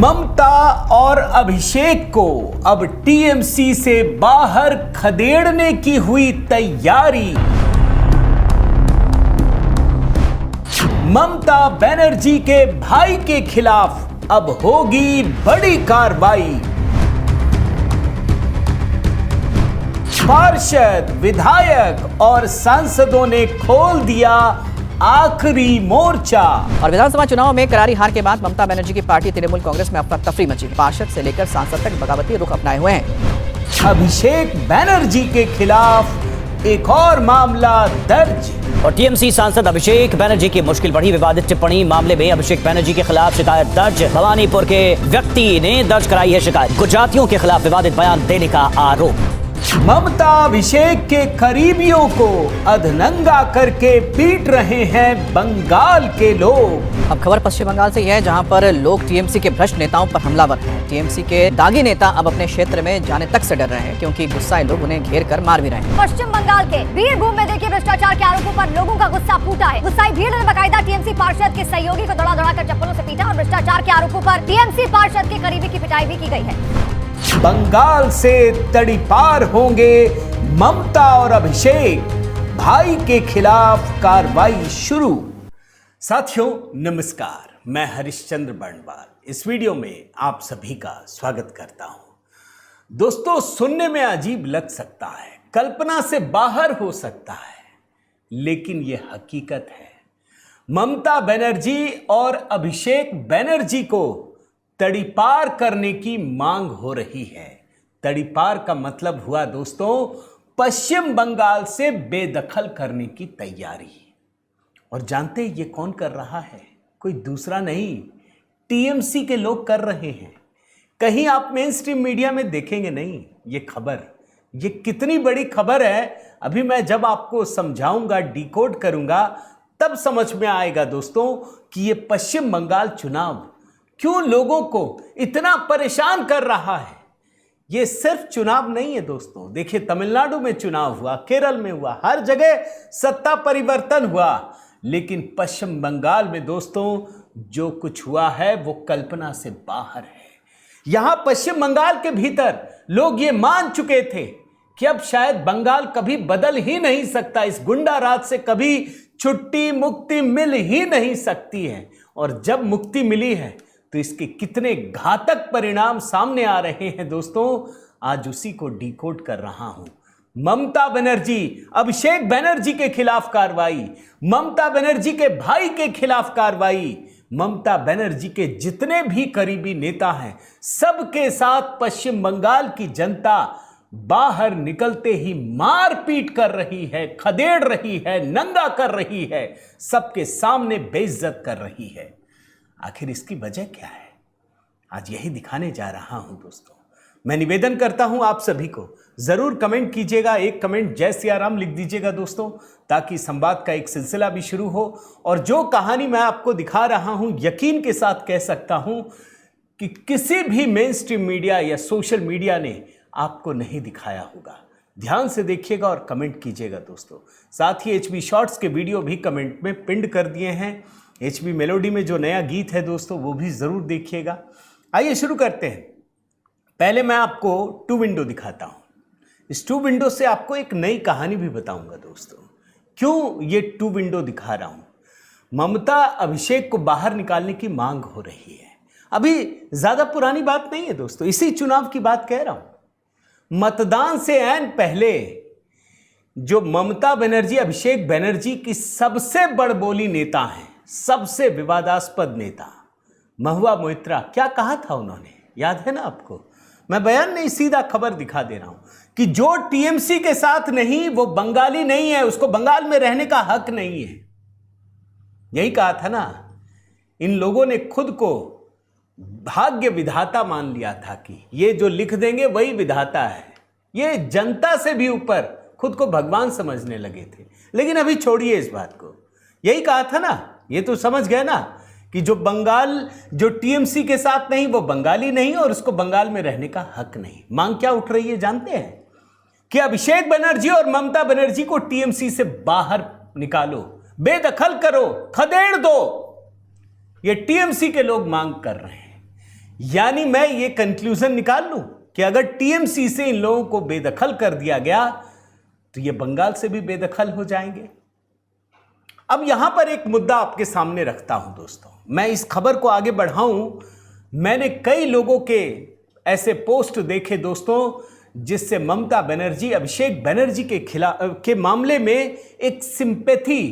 ममता और अभिषेक को अब टीएमसी से बाहर खदेड़ने की हुई तैयारी। ममता बनर्जी के भाई के खिलाफ अब होगी बड़ी कार्रवाई। पार्षद, विधायक और सांसदों ने खोल दिया आखिरी मोर्चा। और विधानसभा चुनाव में करारी हार के बाद ममता बनर्जी की पार्टी तृणमूल कांग्रेस में अफरा तफरी मची। पार्षद से लेकर सांसद तक बगावती रुख अपनाए हुए हैं। अभिषेक बनर्जी के खिलाफ एक और मामला दर्ज। और टीएमसी सांसद अभिषेक बनर्जी की मुश्किल बढ़ी। विवादित टिप्पणी मामले में अभिषेक बनर्जी के खिलाफ शिकायत दर्ज। भवानीपुर के व्यक्ति ने दर्ज कराई है शिकायत। गुजरातियों के खिलाफ विवादित बयान देने का आरोप। ममता अभिषेक के करीबियों को अधनंगा करके पीट रहे हैं बंगाल के लोग। अब खबर पश्चिम बंगाल से यह है, जहां पर लोग टीएमसी के भ्रष्ट नेताओं पर हमलावर हैं। टीएमसी के दागी नेता अब अपने क्षेत्र में जाने तक से डर रहे हैं, क्योंकि गुस्साए लोग उन्हें घेर कर मार भी रहे हैं। पश्चिम बंगाल के बीरभूम में देखिए भ्रष्टाचार के आरोपों पर लोगों का गुस्सा फूटा है। गुस्साई भीड़ ने बकायदा टीएमसी पार्षद के सहयोगी को दौड़ा कर चप्पलों से पीटा और भ्रष्टाचार के आरोपों पर टीएमसी पार्षद के करीबी की पिटाई भी की गई है। बंगाल से तड़ीपार होंगे ममता और अभिषेक, भाई के खिलाफ कार्रवाई शुरू। साथियों नमस्कार, मैं हरिश्चंद्र बर्णवाल इस वीडियो में आप सभी का स्वागत करता हूं। दोस्तों, सुनने में अजीब लग सकता है, कल्पना से बाहर हो सकता है, लेकिन यह हकीकत है। ममता बनर्जी और अभिषेक बनर्जी को तड़ीपार करने की मांग हो रही है। तड़ीपार का मतलब हुआ दोस्तों, पश्चिम बंगाल से बेदखल करने की तैयारी। और जानते हैं ये कौन कर रहा है? कोई दूसरा नहीं, टीएमसी के लोग कर रहे हैं। कहीं आप मेन स्ट्रीम मीडिया में देखेंगे नहीं ये खबर। ये कितनी बड़ी खबर है, अभी मैं जब आपको समझाऊंगा, डिकोड करूंगा, तब समझ में आएगा दोस्तों कि ये पश्चिम बंगाल चुनाव क्यों लोगों को इतना परेशान कर रहा है। ये सिर्फ चुनाव नहीं है दोस्तों। देखिए, तमिलनाडु में चुनाव हुआ, केरल में हुआ, हर जगह सत्ता परिवर्तन हुआ, लेकिन पश्चिम बंगाल में दोस्तों जो कुछ हुआ है वो कल्पना से बाहर है। यहां पश्चिम बंगाल के भीतर लोग ये मान चुके थे कि अब शायद बंगाल कभी बदल ही नहीं सकता, इस गुंडा राज से कभी छुट्टी मुक्ति मिल ही नहीं सकती है। और जब मुक्ति मिली है तो इसके कितने घातक परिणाम सामने आ रहे हैं दोस्तों, आज उसी को डिकोड कर रहा हूं। ममता बनर्जी, अभिषेक बनर्जी के खिलाफ कार्रवाई, ममता बनर्जी के भाई के खिलाफ कार्रवाई, ममता बनर्जी के जितने भी करीबी नेता हैं सबके साथ पश्चिम बंगाल की जनता बाहर निकलते ही मारपीट कर रही है, खदेड़ रही है, नंगा कर रही है, सबके सामने बेइज्जत कर रही है। आखिर इसकी वजह क्या है, आज यही दिखाने जा रहा हूं दोस्तों। मैं निवेदन करता हूं आप सभी को, जरूर कमेंट कीजिएगा, एक कमेंट जय सिया राम लिख दीजिएगा दोस्तों, ताकि संवाद का एक सिलसिला भी शुरू हो। और जो कहानी मैं आपको दिखा रहा हूं, यकीन के साथ कह सकता हूं कि किसी भी मेन स्ट्रीम मीडिया या सोशल मीडिया ने आपको नहीं दिखाया होगा। ध्यान से देखिएगा और कमेंट कीजिएगा दोस्तों। साथ ही एचबी शॉर्ट्स के वीडियो भी कमेंट में पिंड कर दिए हैं। एचबी मेलोडी में जो नया गीत है दोस्तों वो भी जरूर देखिएगा। आइए शुरू करते हैं। पहले मैं आपको टू विंडो दिखाता हूं। इस टू विंडो से आपको एक नई कहानी भी बताऊंगा दोस्तों। क्यों ये टू विंडो दिखा रहा हूं? ममता अभिषेक को बाहर निकालने की मांग हो रही है। अभी ज्यादा पुरानी बात नहीं है दोस्तों, इसी चुनाव की बात कह रहा हूं। मतदान से ऐन पहले जो ममता बनर्जी, अभिषेक बनर्जी की सबसे बड़बोली नेता हैं, सबसे विवादास्पद नेता महुआ मोइत्रा, क्या कहा था उन्होंने, याद है ना आपको? मैं बयान नहीं, सीधा खबर दिखा दे रहा हूं कि जो टीएमसी के साथ नहीं वो बंगाली नहीं है, उसको बंगाल में रहने का हक नहीं है। यही कहा था ना। इन लोगों ने खुद को भाग्य विधाता मान लिया था कि ये जो लिख देंगे वही विधाता है। ये जनता से भी ऊपर खुद को भगवान समझने लगे थे। लेकिन अभी छोड़िए इस बात को। यही कहा था ना, ये तो समझ गए ना कि जो बंगाल, जो टीएमसी के साथ नहीं वो बंगाली नहीं और उसको बंगाल में रहने का हक नहीं। मांग क्या उठ रही है जानते हैं? कि अभिषेक बनर्जी और ममता बनर्जी को टीएमसी से बाहर निकालो, बेदखल करो, खदेड़ दो। ये टीएमसी के लोग मांग कर रहे हैं। यानी मैं ये कंक्लूजन निकाल लूं कि अगर टीएमसी से इन लोगों को बेदखल कर दिया गया तो ये बंगाल से भी बेदखल हो जाएंगे। अब यहां पर एक मुद्दा आपके सामने रखता हूं दोस्तों, मैं इस खबर को आगे बढ़ाऊं। मैंने कई लोगों के ऐसे पोस्ट देखे दोस्तों जिससे ममता बनर्जी अभिषेक बनर्जी के मामले में एक सिंपैथी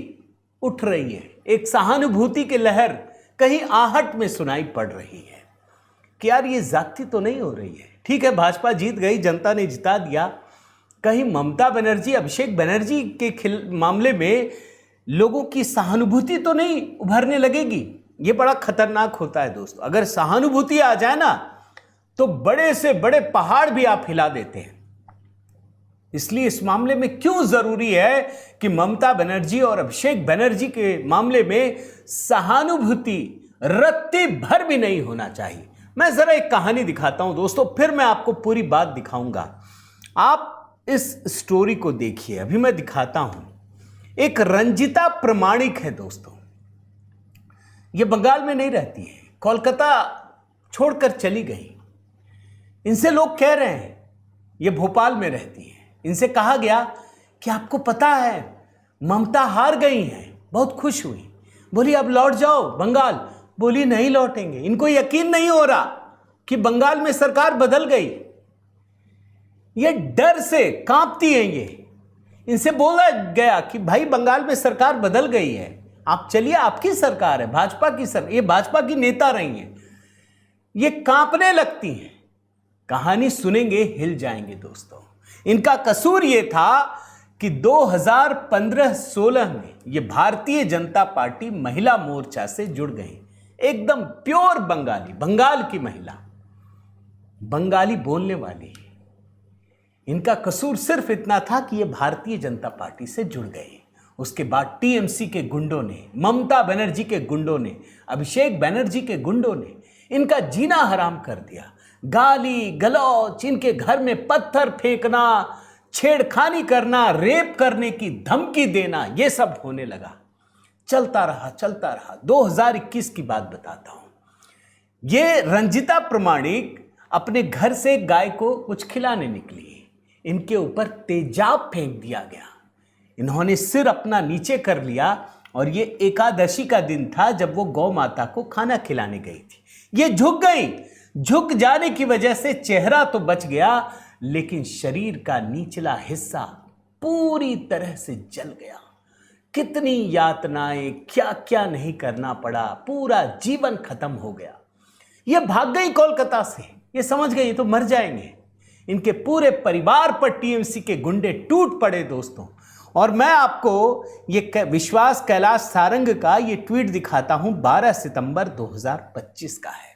उठ रही है, एक सहानुभूति की लहर कहीं आहट में सुनाई पड़ रही है कि यार ये जाति तो नहीं हो रही है। ठीक है, भाजपा जीत गई, जनता ने जिता दिया, कहीं ममता बनर्जी अभिषेक बनर्जी के मामले में लोगों की सहानुभूति तो नहीं उभरने लगेगी। ये बड़ा खतरनाक होता है दोस्तों, अगर सहानुभूति आ जाए ना तो बड़े से बड़े पहाड़ भी आप हिला देते हैं। इसलिए इस मामले में क्यों जरूरी है कि ममता बनर्जी और अभिषेक बनर्जी के मामले में सहानुभूति रत्ती भर भी नहीं होना चाहिए। मैं जरा एक कहानी दिखाता हूं दोस्तों, फिर मैं आपको पूरी बात दिखाऊंगा। आप इस स्टोरी को देखिए, अभी मैं दिखाता हूं। एक रंजिता प्रमाणिक है दोस्तों, ये बंगाल में नहीं रहती है, कोलकाता छोड़कर चली गई। इनसे लोग कह रहे हैं ये भोपाल में रहती है। इनसे कहा गया कि आपको पता है ममता हार गई हैं, बहुत खुश हुई, बोली अब लौट जाओ बंगाल। बोली नहीं लौटेंगे। इनको यकीन नहीं हो रहा कि बंगाल में सरकार बदल गई, ये डर से कांपती हैं। ये इनसे बोला गया कि भाई बंगाल में सरकार बदल गई है, आप चलिए, आपकी सरकार है, भाजपा की सरकार, ये भाजपा की नेता रही हैं। ये कांपने लगती हैं। कहानी सुनेंगे हिल जाएंगे दोस्तों। इनका कसूर ये था कि 2015-16 में ये भारतीय जनता पार्टी महिला मोर्चा से जुड़ गई। एकदम प्योर बंगाली, बंगाल की महिला, बंगाली बोलने वाली। इनका कसूर सिर्फ इतना था कि ये भारतीय जनता पार्टी से जुड़ गए। उसके बाद टीएमसी के गुंडों ने, ममता बनर्जी के गुंडों ने, अभिषेक बनर्जी के गुंडों ने इनका जीना हराम कर दिया। गाली गलौच, इनके घर में पत्थर फेंकना, छेड़खानी करना, रेप करने की धमकी देना, यह सब होने लगा। चलता रहा चलता रहा। 2021 की बात बताता हूं। ये रंजिता प्रमाणिक अपने घर से गाय को कुछ खिलाने निकली, इनके ऊपर तेजाब फेंक दिया गया। इन्होंने सिर अपना नीचे कर लिया और ये एकादशी का दिन था जब वो गौ माता को खाना खिलाने गई थी। ये झुक गई। झुक जाने की वजह से चेहरा तो बच गया, लेकिन शरीर का निचला हिस्सा पूरी तरह से जल गया। कितनी यातनाएं, क्या क्या नहीं करना पड़ा, पूरा जीवन खत्म हो गया। ये भाग गई कोलकाता से। ये समझ गई ये तो मर जाएंगे। इनके पूरे परिवार पर टीएमसी के गुंडे टूट पड़े दोस्तों। और मैं आपको ये विश्वास कैलाश सारंग का ये ट्वीट दिखाता हूं, 12 सितंबर 2025 का है।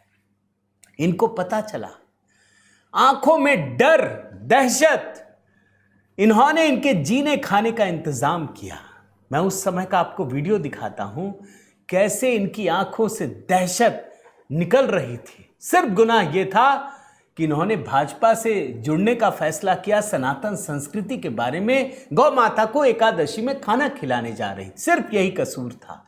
इनको पता चला, आंखों में डर, दहशत, इन्होंने इनके जीने खाने का इंतजाम किया। मैं उस समय का आपको वीडियो दिखाता हूं, कैसे इनकी आंखों से दहशत निकल रही थी। सिर्फ गुनाह यह था कि इन्होंने भाजपा से जुड़ने का फैसला किया, सनातन संस्कृति के बारे में, गौ माता को एकादशी में खाना खिलाने जा रही, सिर्फ यही कसूर था।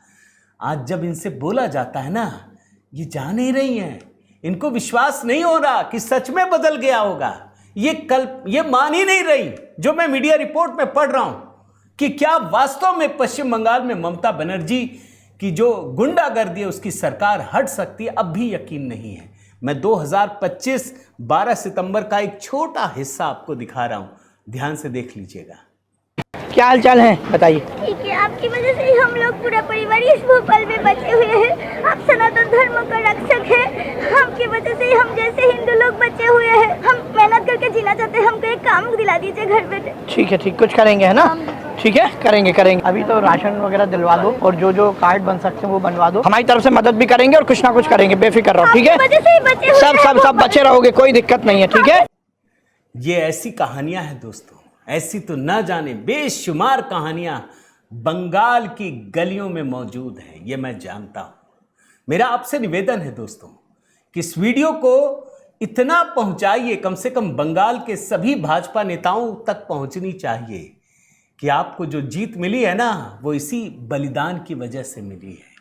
आज जब इनसे बोला जाता है ना, ये जा नहीं रही हैं, इनको विश्वास नहीं हो रहा कि सच में बदल गया होगा। ये मान ही नहीं रही जो मैं मीडिया रिपोर्ट में पढ़ रहा हूं कि क्या वास्तव में पश्चिम बंगाल में ममता बनर्जी की जो गुंडागर्दी है उसकी सरकार हट सकती है। अब भी यकीन नहीं है। मैं 2025 12 सितंबर का एक छोटा हिस्सा आपको दिखा रहा हूं, ध्यान से देख लीजिएगा। क्या हाल चाल है बताइए। ठीक है, आपकी वजह से ही हम लोग पूरा परिवार इस भोपाल में बचे हुए हैं। आप सनातन धर्म का रक्षक हैं। आपकी वजह से ही हम जैसे हिंदू लोग बचे हुए हैं। हम मेहनत करके जीना चाहते हैं। हमको एक काम दिला दीजिए घर पे। ठीक है, ठीक, कुछ करेंगे है ना। ठीक है, करेंगे। अभी तो राशन वगैरह दिलवा दो और जो कार्ड बन सकते हैं वो बनवा दो। हमारी तरफ से मदद भी करेंगे और कुछ ना कुछ करेंगे, बेफिक्र रहो। ठीक है, सब बचे रहोगे, कोई दिक्कत नहीं है। ठीक है, ये ऐसी कहानियां हैं दोस्तों, ऐसी तो ना जाने बेशुमार कहानियां बंगाल की गलियों में मौजूद हैं। ये मैं जानता हूं। मेरा आपसे निवेदन है दोस्तों कि इस वीडियो को इतना पहुंचाइए, कम से कम बंगाल के सभी भाजपा नेताओं तक पहुंचनी चाहिए कि आपको जो जीत मिली है ना, वो इसी बलिदान की वजह से मिली है।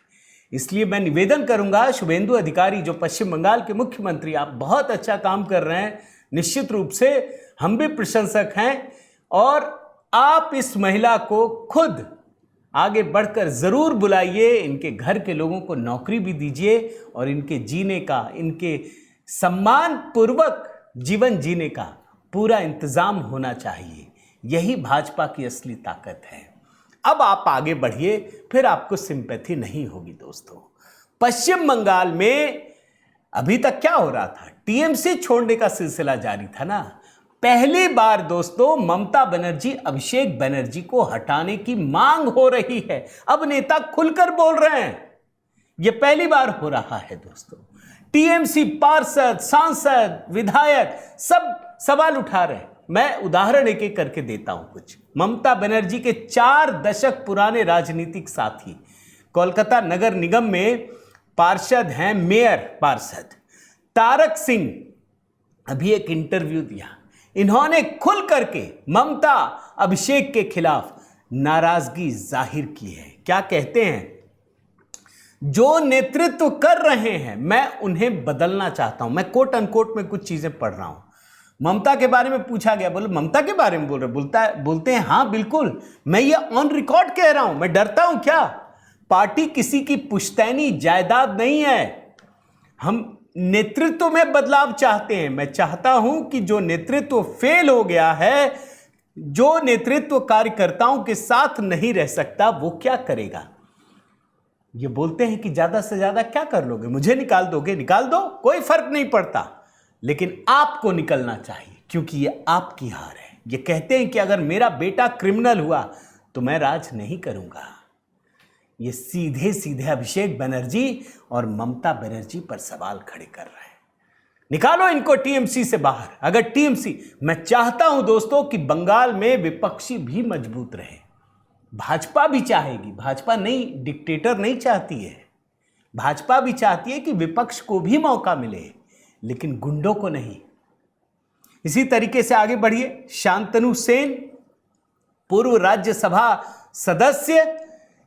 इसलिए मैं निवेदन करूंगा शुभेंदु अधिकारी जो पश्चिम बंगाल के मुख्यमंत्री, आप बहुत अच्छा काम कर रहे हैं, निश्चित रूप से हम भी प्रशंसक हैं, और आप इस महिला को खुद आगे बढ़कर ज़रूर बुलाइए, इनके घर के लोगों को नौकरी भी दीजिए और इनके जीने का, इनके सम्मान पूर्वक जीवन जीने का पूरा इंतज़ाम होना चाहिए। यही भाजपा की असली ताकत है। अब आप आगे बढ़िए, फिर आपको सिंपैथी नहीं होगी दोस्तों। पश्चिम बंगाल में अभी तक क्या हो रहा था, टीएमसी छोड़ने का सिलसिला जारी था ना। पहली बार दोस्तों ममता बनर्जी अभिषेक बनर्जी को हटाने की मांग हो रही है। अब नेता खुलकर बोल रहे हैं, यह पहली बार हो रहा है दोस्तों। टीएमसी पार्षद, सांसद, विधायक सब सवाल उठा रहे हैं। मैं उदाहरण एक एक करके देता हूं कुछ। ममता बनर्जी के 4 दशक पुराने राजनीतिक साथी कोलकाता नगर निगम में पार्षद हैं, मेयर पार्षद तारक सिंह, अभी एक इंटरव्यू दिया। इन्होंने खुल करके ममता अभिषेक के खिलाफ नाराजगी जाहिर की है। क्या कहते हैं, जो नेतृत्व कर रहे हैं मैं उन्हें बदलना चाहता हूं। मैं कोट अनकोट में कुछ चीजें पढ़ रहा हूं। ममता के बारे में पूछा गया, बोले ममता के बारे में बोल रहे, बोलते हैं हाँ बिल्कुल, मैं ये ऑन रिकॉर्ड कह रहा हूं, मैं डरता हूं क्या? पार्टी किसी की पुश्तैनी जायदाद नहीं है। हम नेतृत्व में बदलाव चाहते हैं। मैं चाहता हूं कि जो नेतृत्व फेल हो गया है, जो नेतृत्व कार्यकर्ताओं के साथ नहीं रह सकता, वो क्या करेगा? ये बोलते हैं कि ज्यादा से ज्यादा क्या कर लोगे, मुझे निकाल दोगे, निकाल दो, कोई फर्क नहीं पड़ता, लेकिन आपको निकलना चाहिए क्योंकि ये आपकी हार है। ये कहते हैं कि अगर मेरा बेटा क्रिमिनल हुआ तो मैं राज नहीं करूंगा। ये सीधे सीधे अभिषेक बनर्जी और ममता बनर्जी पर सवाल खड़े कर रहे हैं। निकालो इनको टीएमसी से बाहर। अगर टीएमसी, मैं चाहता हूं दोस्तों कि बंगाल में विपक्षी भी मजबूत रहे। भाजपा भी चाहेगी, भाजपा नहीं, डिक्टेटर नहीं चाहती है। भाजपा भी चाहती है कि विपक्ष को भी मौका मिले, लेकिन गुंडों को नहीं। इसी तरीके से आगे बढ़िए। शांतनु सेन, पूर्व राज्यसभा सदस्य,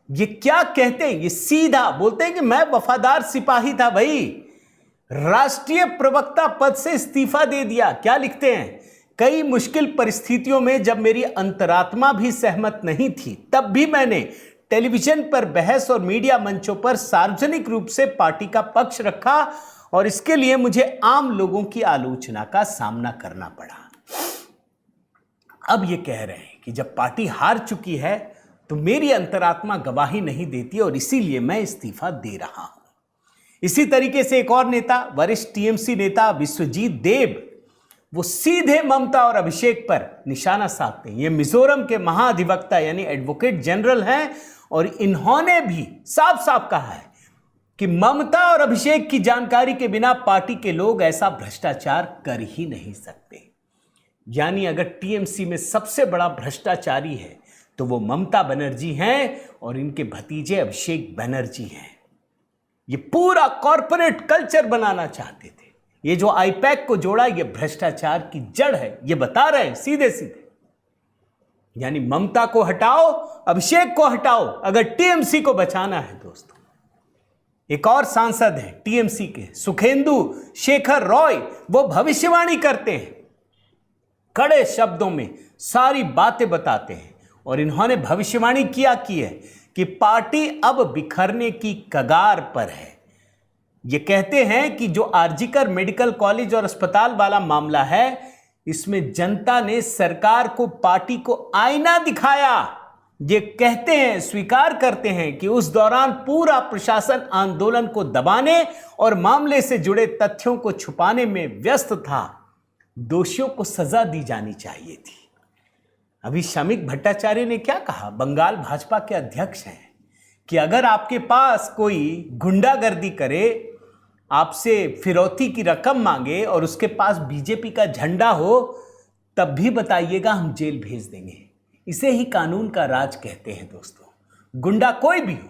ये क्या कहते हैं, ये सीधा बोलते हैं कि मैं वफादार सिपाही था भाई, राष्ट्रीय प्रवक्ता पद से इस्तीफा दे दिया। क्या लिखते हैं, कई मुश्किल परिस्थितियों में जब मेरी अंतरात्मा भी सहमत नहीं थी, तब भी मैंने टेलीविजन पर बहस और मीडिया मंचों पर सार्वजनिक रूप से पार्टी का पक्ष रखा और इसके लिए मुझे आम लोगों की आलोचना का सामना करना पड़ा। अब ये कह रहे हैं कि जब पार्टी हार चुकी है तो मेरी अंतरात्मा गवाही नहीं देती और इसीलिए मैं इस्तीफा दे रहा हूं। इसी तरीके से एक और नेता, वरिष्ठ टीएमसी नेता विश्वजीत देव, वो सीधे ममता और अभिषेक पर निशाना साधते हैं। ये मिजोरम के महाधिवक्ता यानी एडवोकेट जनरल हैं और इन्होंने भी साफ साफ कहा है कि ममता और अभिषेक की जानकारी के बिना पार्टी के लोग ऐसा भ्रष्टाचार कर ही नहीं सकते। यानी अगर टीएमसी में सबसे बड़ा भ्रष्टाचारी है तो वो ममता बनर्जी हैं और इनके भतीजे अभिषेक बनर्जी हैं। ये पूरा कॉरपोरेट कल्चर बनाना चाहते थे। ये जो आईपैक को जोड़ा, ये भ्रष्टाचार की जड़ है, ये बता रहे हैं सीधे सीधे। यानी ममता को हटाओ, अभिषेक को हटाओ, अगर टीएमसी को बचाना है दोस्तों। एक और सांसद हैं टीएमसी के, सुखेंदु शेखर रॉय, वो भविष्यवाणी करते हैं, कड़े शब्दों में सारी बातें बताते हैं और इन्होंने भविष्यवाणी किया की है कि पार्टी अब बिखरने की कगार पर है। ये कहते हैं कि जो आरजीकर मेडिकल कॉलेज और अस्पताल वाला मामला है, इसमें जनता ने सरकार को, पार्टी को आईना दिखाया। ये कहते हैं, स्वीकार करते हैं कि उस दौरान पूरा प्रशासन आंदोलन को दबाने और मामले से जुड़े तथ्यों को छुपाने में व्यस्त था। दोषियों को सजा दी जानी चाहिए थी। अभी शमीक भट्टाचार्य ने क्या कहा, बंगाल भाजपा के अध्यक्ष हैं, कि अगर आपके पास कोई गुंडागर्दी करे, आपसे फिरौती की रकम मांगे और उसके पास बीजेपी का झंडा हो, तब भी बताइएगा, हम जेल भेज देंगे। इसे ही कानून का राज कहते हैं दोस्तों। गुंडा कोई भी हो,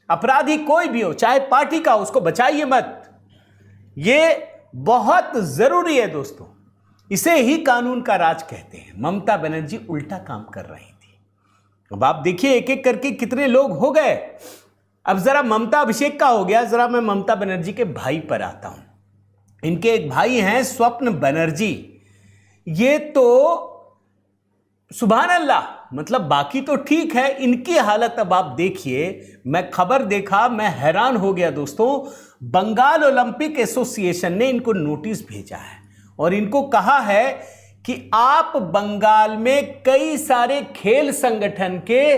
अपराधी कोई भी हो, चाहे पार्टी का, उसको बचाइए मत। ये बहुत जरूरी है दोस्तों। इसे ही कानून का राज कहते हैं। ममता बनर्जी उल्टा काम कर रही थी। अब आप देखिए एक एक करके कितने लोग हो गए। अब जरा ममता अभिषेक का हो गया, जरा मैं ममता बनर्जी के भाई पर आता हूं। इनके एक भाई हैं स्वप्न बनर्जी। ये तो सुभान अल्लाह, मतलब बाकी तो ठीक है, इनकी हालत अब आप देखिए। मैं खबर देखा, मैं हैरान हो गया दोस्तों। बंगाल ओलंपिक एसोसिएशन ने इनको नोटिस भेजा है और इनको कहा है कि आप बंगाल में कई सारे खेल संगठन के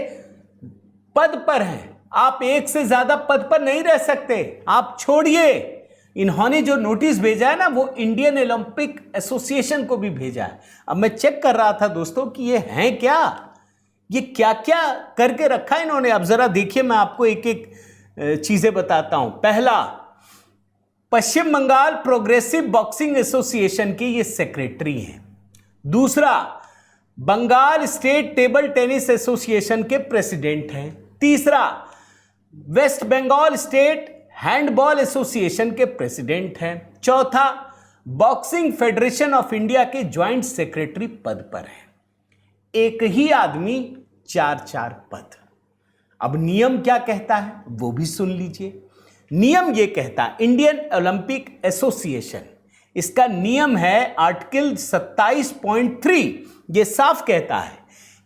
पद पर हैं, आप एक से ज्यादा पद पर नहीं रह सकते, आप छोड़िए। इन्होंने जो नोटिस भेजा है ना, वो इंडियन ओलंपिक एसोसिएशन को भी भेजा है। अब मैं चेक कर रहा था दोस्तों कि ये हैं क्या, ये क्या क्या करके रखा है इन्होंने। अब जरा देखिए, मैं आपको एक एक चीजें बताता हूं। पहला, Paschim Bengal progressive boxing association के ये सेक्रेटरी हैं। दूसरा, Bengal state table tennis association के प्रेसिडेंट हैं। तीसरा, West Bengal state handball association के प्रेसिडेंट हैं। चौथा, बॉक्सिंग फेडरेशन ऑफ इंडिया के ज्वाइंट सेक्रेटरी पद पर हैं। एक ही आदमी 4-4 पद। अब नियम क्या कहता है वो भी सुन लीजिए। नियम ये कहता है, इंडियन ओलंपिक एसोसिएशन, इसका नियम है आर्टिकल 27.3, ये साफ कहता है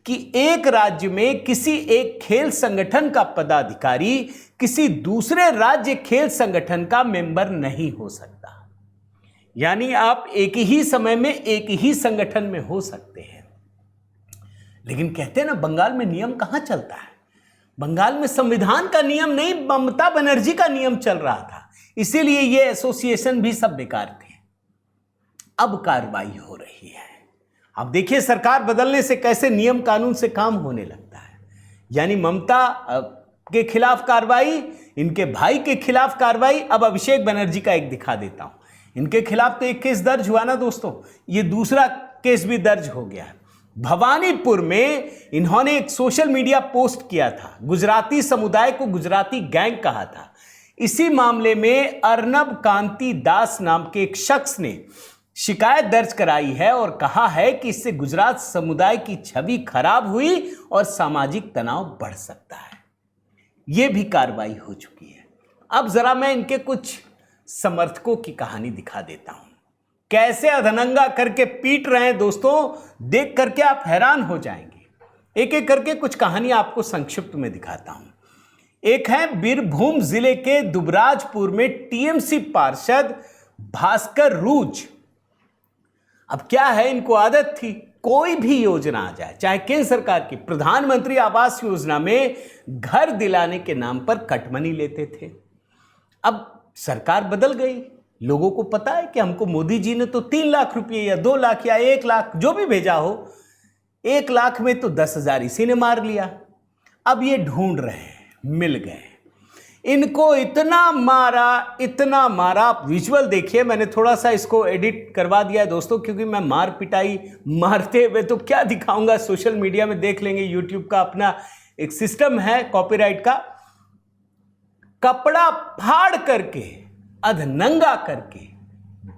कि एक राज्य में किसी एक खेल संगठन का पदाधिकारी किसी दूसरे राज्य खेल संगठन का मेंबर नहीं हो सकता। यानी आप एक ही समय में एक ही संगठन में हो सकते हैं। लेकिन कहते हैं ना, बंगाल में नियम कहां चलता है। बंगाल में संविधान का नियम नहीं, ममता बनर्जी का नियम चल रहा था, इसीलिए ये एसोसिएशन भी सब बेकार थे। अब कार्रवाई हो रही है। अब देखिए सरकार बदलने से कैसे नियम कानून से काम होने लगता है। यानी ममता के खिलाफ कार्रवाई, इनके भाई के खिलाफ कार्रवाई। अब अभिषेक बनर्जी का एक दिखा देता हूं। इनके खिलाफ तो एक केस दर्ज हुआ ना दोस्तों, ये दूसरा केस भी दर्ज हो गया है। भवानीपुर में इन्होंने एक सोशल मीडिया पोस्ट किया था, गुजराती समुदाय को गुजराती गैंग कहा था। इसी मामले में अर्नब कांति दास नाम के एक शख्स ने शिकायत दर्ज कराई है और कहा है कि इससे गुजरात समुदाय की छवि खराब हुई और सामाजिक तनाव बढ़ सकता है। यह भी कार्रवाई हो चुकी है। अब जरा मैं इनके कुछ समर्थकों की कहानी दिखा देता हूं, कैसे अधनंगा करके पीट रहे हैं दोस्तों। देख करके आप हैरान हो जाएंगे। एक एक करके कुछ कहानी आपको संक्षिप्त में दिखाता हूं। एक है बीरभूम जिले के दुबराजपुर में टीएमसी पार्षद भास्कर रूज। अब क्या है, इनको आदत थी, कोई भी योजना आ जाए, चाहे केंद्र सरकार की प्रधानमंत्री आवास योजना में घर दिलाने के नाम पर कटमनी लेते थे। अब सरकार बदल गई, लोगों को पता है कि हमको मोदी जी ने तो 3 लाख रुपये या 2 लाख या 1 लाख जो भी भेजा हो, 1 लाख में तो 10,000 इसी ने मार लिया। अब ये ढूंढ रहे हैं, मिल गए। इनको इतना मारा। आप विजुअल देखिए, मैंने थोड़ा सा इसको एडिट करवा दिया है दोस्तों, क्योंकि मैं मार पिटाई मारते हुए तो क्या दिखाऊंगा, सोशल मीडिया में देख लेंगे। यूट्यूब का अपना एक सिस्टम है कॉपीराइट का। कपड़ा फाड़ करके, अधनंगा करके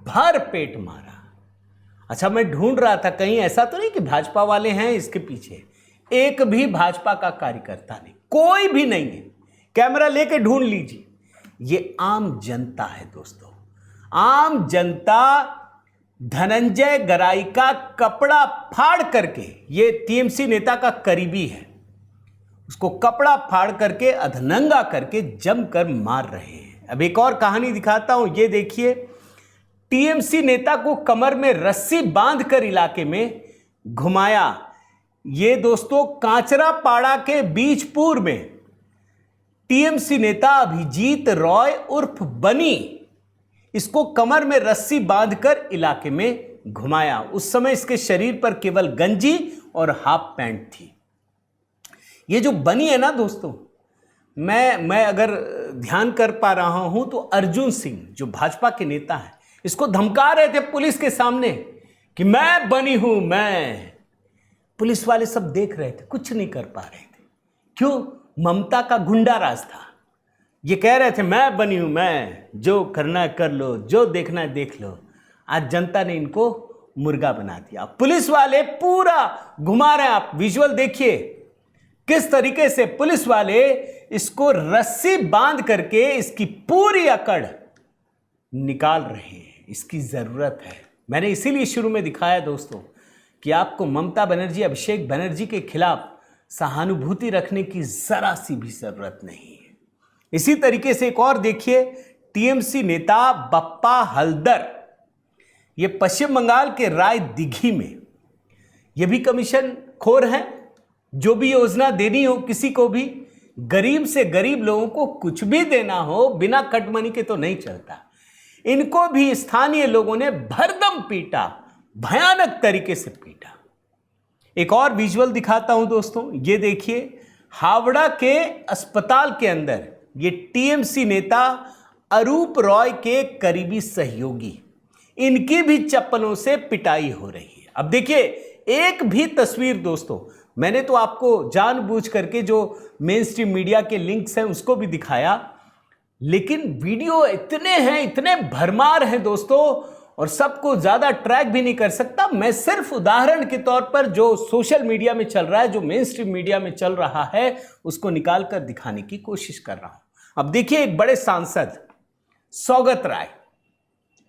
भर पेट मारा। अच्छा, मैं ढूंढ रहा था कहीं ऐसा तो नहीं कि भाजपा वाले हैं इसके पीछे। एक भी भाजपा का कार्यकर्ता नहीं, कोई भी नहीं है। कैमरा लेके ढूंढ लीजिए। ये आम जनता है दोस्तों, आम जनता धनंजय गराई का कपड़ा फाड़ करके, ये टीएमसी नेता का करीबी है, उसको कपड़ा फाड़ करके अधनंगा करके जमकर मार रहे हैं। अब एक और कहानी दिखाता हूं, ये देखिए। टीएमसी नेता को कमर में रस्सी बांधकर इलाके में घुमाया। ये दोस्तों कांचरापाड़ा के बीजपुर में टीएमसी नेता अभिजीत रॉय उर्फ बनी, इसको कमर में रस्सी बांधकर इलाके में घुमाया। उस समय इसके शरीर पर केवल गंजी और हाफ पैंट थी। ये जो बनी है ना दोस्तों, मैं अगर ध्यान कर पा रहा हूं तो अर्जुन सिंह जो भाजपा के नेता हैं, इसको धमका रहे थे पुलिस के सामने कि मैं बनी हूं मैं। पुलिस वाले सब देख रहे थे, कुछ नहीं कर पा रहे थे। क्यों? ममता का गुंडा राज था। ये कह रहे थे मैं बनी हूं मैं, जो करना है कर लो, जो देखना है देख लो। आज जनता ने इनको मुर्गा बना दिया। पुलिस वाले पूरा घुमा रहे हैं, आप विजुअल देखिए किस तरीके से पुलिस वाले इसको रस्सी बांध करके इसकी पूरी अकड़ निकाल रहे हैं। इसकी जरूरत है। मैंने इसीलिए शुरू में दिखाया दोस्तों कि आपको ममता बनर्जी, अभिषेक बनर्जी के खिलाफ सहानुभूति रखने की जरा सी भी जरूरत नहीं है। इसी तरीके से एक और देखिए, टीएमसी नेता बप्पा हलदर, ये पश्चिम बंगाल के राय दिघी में ये भी कमीशन खोर हैं। जो भी योजना देनी हो किसी को भी, गरीब से गरीब लोगों को कुछ भी देना हो, बिना कट मनी के तो नहीं चलता। इनको भी स्थानीय लोगों ने भरदम पीटा, भयानक तरीके से पीटा। एक और विजुअल दिखाता हूं दोस्तों, ये देखिए, हावड़ा के अस्पताल के अंदर ये टीएमसी नेता अरूप रॉय के करीबी सहयोगी, इनकी भी चप्पलों से पिटाई हो रही है। अब देखिए, एक भी तस्वीर दोस्तों, मैंने तो आपको जानबूझ करके जो मेन स्ट्रीम मीडिया के लिंक्स हैं उसको भी दिखाया, लेकिन वीडियो इतने हैं, इतने भरमार हैं दोस्तों, और सबको ज्यादा ट्रैक भी नहीं कर सकता। मैं सिर्फ उदाहरण के तौर पर जो सोशल मीडिया में चल रहा है, जो मेन स्ट्रीम मीडिया में चल रहा है, उसको निकाल कर दिखाने की कोशिश कर रहा हूं। अब देखिए, एक बड़े सांसद सौगत राय,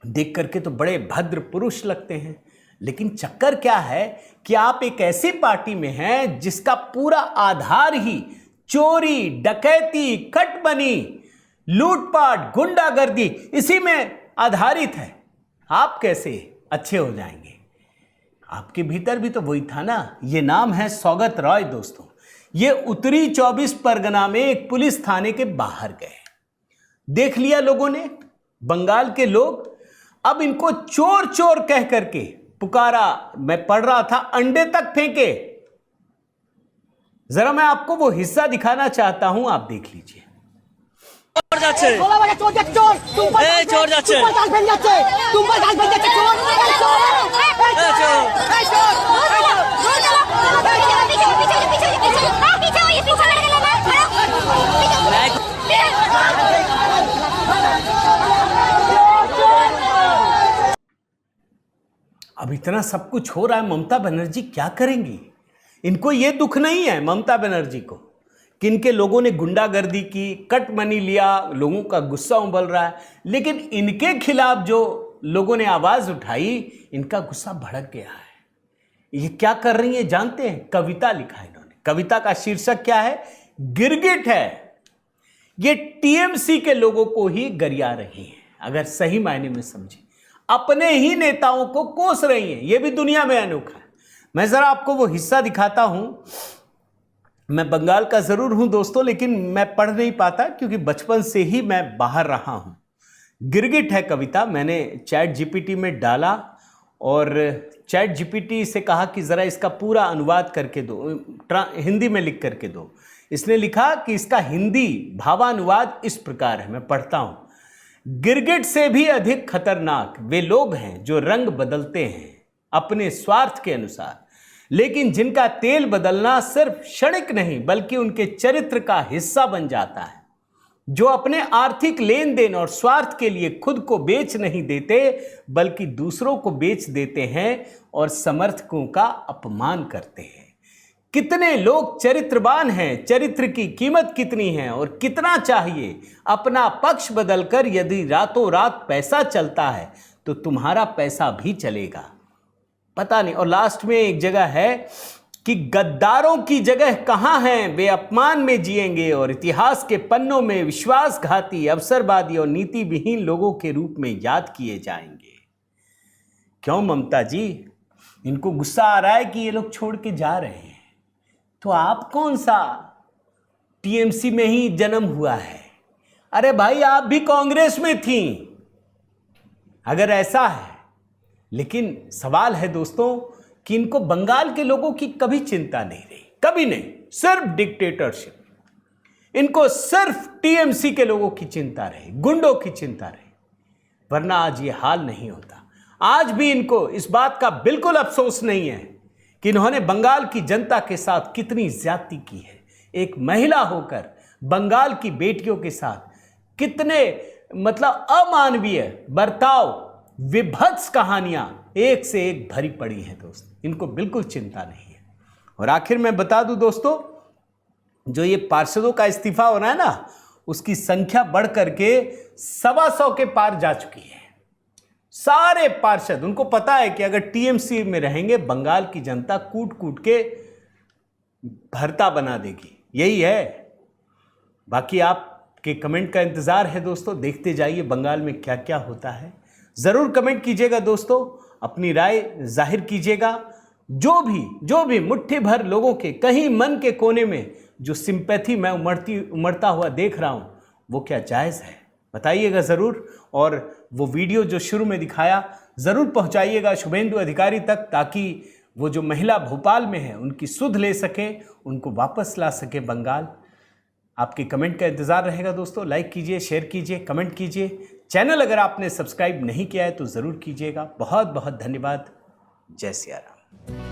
देख करके तो बड़े भद्र पुरुष लगते हैं, लेकिन चक्कर क्या है कि आप एक ऐसी पार्टी में हैं जिसका पूरा आधार ही चोरी, डकैती, कटबनी, लूटपाट, गुंडागर्दी इसी में आधारित है। आप कैसे अच्छे हो जाएंगे? आपके भीतर भी तो वही था ना। ये नाम है सौगत रॉय दोस्तों। ये उत्तरी 24 परगना में एक पुलिस थाने के बाहर गए, देख लिया लोगों ने, बंगाल के लोग। अब इनको चोर चोर कह करके पुकारा। मैं पढ़ रहा था, अंडे तक फेंके। जरा मैं आपको वो हिस्सा दिखाना चाहता हूं, आप देख लीजिए। अब इतना सब कुछ हो रहा है, ममता बनर्जी क्या करेंगी? इनको ये दुख नहीं है ममता बनर्जी को कि इनके लोगों ने गुंडागर्दी की, कट मनी लिया, लोगों का गुस्सा उबल रहा है, लेकिन इनके खिलाफ जो लोगों ने आवाज उठाई, इनका गुस्सा भड़क गया है। ये क्या कर रही है जानते हैं? कविता लिखा है इन्होंने। कविता का शीर्षक क्या है? गिरगिट है। ये टीएमसी के लोगों को ही गरिया रही है, अगर सही मायने में समझे। अपने ही नेताओं को कोस रही हैं। ये भी दुनिया में अनोखा है। मैं जरा आपको वो हिस्सा दिखाता हूं। मैं बंगाल का जरूर हूं दोस्तों, लेकिन मैं पढ़ नहीं पाता क्योंकि बचपन से ही मैं बाहर रहा हूं। गिरगिट है कविता। मैंने चैट जीपीटी में डाला और चैट जीपीटी से कहा कि ज़रा इसका पूरा अनुवाद करके दो, हिंदी में लिख करके दो। इसने लिखा कि इसका हिंदी भावानुवाद इस प्रकार है, मैं पढ़ता हूं। गिरगिट से भी अधिक खतरनाक वे लोग हैं जो रंग बदलते हैं अपने स्वार्थ के अनुसार, लेकिन जिनका तेल बदलना सिर्फ क्षणिक नहीं बल्कि उनके चरित्र का हिस्सा बन जाता है, जो अपने आर्थिक लेन देन और स्वार्थ के लिए खुद को बेच नहीं देते बल्कि दूसरों को बेच देते हैं और समर्थकों का अपमान करते हैं। कितने लोग चरित्रवान हैं, चरित्र की कीमत कितनी है और कितना चाहिए। अपना पक्ष बदलकर यदि रातों रात पैसा चलता है तो तुम्हारा पैसा भी चलेगा। पता नहीं। और लास्ट में एक जगह है कि गद्दारों की जगह कहां है, वे अपमान में जिएंगे और इतिहास के पन्नों में विश्वासघाती, अवसरवादी और नीति विहीन लोगों के रूप में याद किए जाएंगे। क्यों ममता जी? इनको गुस्सा आ रहा है कि ये लोग छोड़ के जा रहे हैं, तो आप कौन सा टीएमसी में ही जन्म हुआ है? अरे भाई, आप भी कांग्रेस में थी अगर ऐसा है। लेकिन सवाल है दोस्तों कि इनको बंगाल के लोगों की कभी चिंता नहीं रही, कभी नहीं। सिर्फ डिक्टेटरशिप। इनको सिर्फ टीएमसी के लोगों की चिंता रही, गुंडों की चिंता रही, वरना आज ये हाल नहीं होता। आज भी इनको इस बात का बिल्कुल अफसोस नहीं है कि इन्होंने बंगाल की जनता के साथ कितनी ज्यादती की है। एक महिला होकर बंगाल की बेटियों के साथ कितने अमानवीय बर्ताव, विभत्स कहानियां एक से एक भरी पड़ी हैं दोस्त। इनको बिल्कुल चिंता नहीं है। और आखिर मैं बता दूं दोस्तों, जो ये पार्षदों का इस्तीफा हो रहा है ना, उसकी संख्या बढ़ करके 125 के पार जा चुकी है। सारे पार्षद, उनको पता है कि अगर टीएमसी में रहेंगे बंगाल की जनता कूट कूट के भरता बना देगी। यही है। बाकी आपके कमेंट का इंतजार है दोस्तों, देखते जाइए बंगाल में क्या क्या होता है। जरूर कमेंट कीजिएगा दोस्तों, अपनी राय जाहिर कीजिएगा। जो भी मुट्ठी भर लोगों के कहीं मन के कोने में जो सिंपैथी मैं उमड़ता हुआ देख रहा हूं, वो क्या जायज़ है बताइएगा ज़रूर। और वो वीडियो जो शुरू में दिखाया ज़रूर पहुंचाइएगा शुभेंदु अधिकारी तक, ताकि वो जो महिला भोपाल में है उनकी सुध ले सके, उनको वापस ला सके बंगाल। आपके कमेंट का इंतज़ार रहेगा दोस्तों। लाइक कीजिए, शेयर कीजिए, कमेंट कीजिए। चैनल अगर आपने सब्सक्राइब नहीं किया है तो ज़रूर कीजिएगा। बहुत बहुत धन्यवाद। जय सिया राम।